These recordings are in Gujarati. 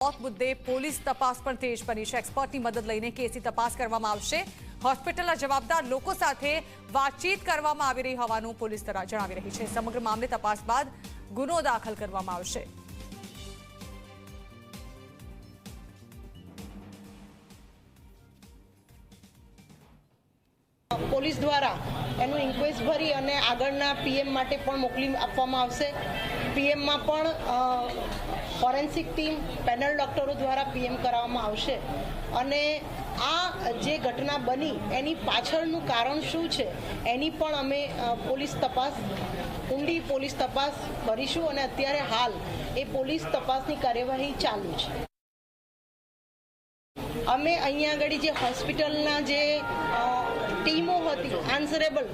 મોત મુદ્દે પોલીસ તપાસ પણ તેજ બની છે। એક્સપર્ટની મદદ લઈને કેસની તપાસ કરવામાં આવશે। હોસ્પિટલના જવાબદાર લોકો સાથે વાતચીત કરવામાં આવી રહી હોવાનું પોલીસ જણાવી રહી છે। સમગ્ર મામલે તપાસ બાદ ગુનો દાખલ કરવામાં આવશે। પોલીસ દ્વારા એનું ઇન્ક્વેસ્ટ ભરી અને આગળના પીએમ માટે પણ મોકલી આપવામાં આવશે। પીએમમાં પણ ફોરેન્સિક ટીમ પેનલ ડોક્ટરો દ્વારા પીએમ કરાવવામાં આવશે અને આ જે ઘટના બની એની પાછળનું કારણ શું છે એની પણ અમે પોલીસ તપાસ ઊંડી પોલીસ તપાસ કરીશું અને અત્યારે હાલ એ પોલીસ તપાસની કાર્યવાહી ચાલુ છે। અમે અહીંયા આગળ જે હોસ્પિટલના જે ટીમો હતી આન્સરેબલ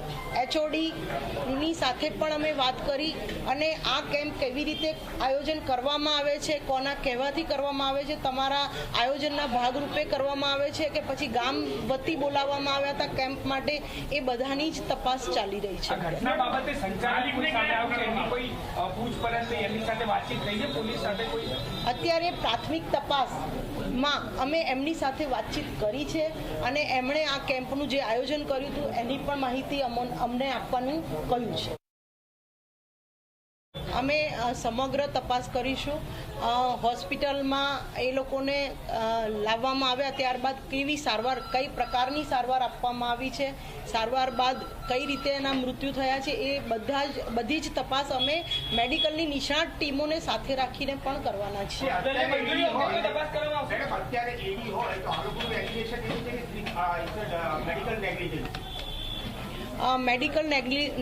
HODની સાથે પણ અમે વાત કરી અને આ કેમ્પ કેવી રીતે આયોજન કરવામાં આવે છે, કોના કહેવાથી કરવામાં આવે છે, તમારા આયોજનના ભાગરૂપે કરવામાં આવે છે કે પછી ગામ વતી બોલાવવામાં આવ્યા હતા કેમ્પ માટે, એ બધાની જ તપાસ ચાલી રહી છે। ઘટના બાબતે સંચાલક કોઈ સામે આવ્યું છે, એની કોઈ પૂછપરછ એમની સાથે વાતચીત થઈ છે પોલીસ સાથે કોઈ? અત્યારે પ્રાથમિક તપાસમાં અમે એમની સાથે વાતચીત કરી છે અને એમણે આ કેમ્પનું જે આયોજન કર્યું હતું એની પણ માહિતી અમને આપવાનું કહ્યું છે। અમે સમગ્ર તપાસ કરીશું। હોસ્પિટલમાં એ લોકોને લાવવામાં આવ્યા ત્યારબાદ કેવી સારવાર, કઈ પ્રકારની સારવાર આપવામાં આવી છે, સારવાર બાદ કઈ રીતે એના મૃત્યુ થયા છે, એ બધી જ તપાસ અમે મેડિકલની નિષ્ણાત ટીમોને સાથે રાખીને પણ કરવાના છીએ। મેડિકલ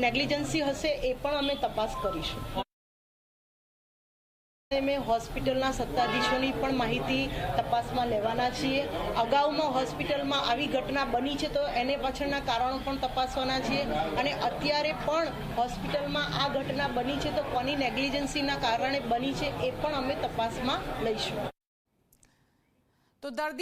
નેગ્લિજન્સી હશે એ પણ અમે તપાસ કરીશું। અમે હોસ્પિટલના સત્તાધીશોની પણ માહિતી તપાસમાં લેવાના છીએ। અગાઉમાં હોસ્પિટલમાં આવી ઘટના બની છે તો એને પાછળના કારણો પણ તપાસવાના છીએ અને અત્યારે પણ હોસ્પિટલમાં આ ઘટના બની છે તો કોની નેગ્લિજન્સીના કારણે બની છે એ પણ અમે તપાસમાં લઈશું। તો દર્દીઓ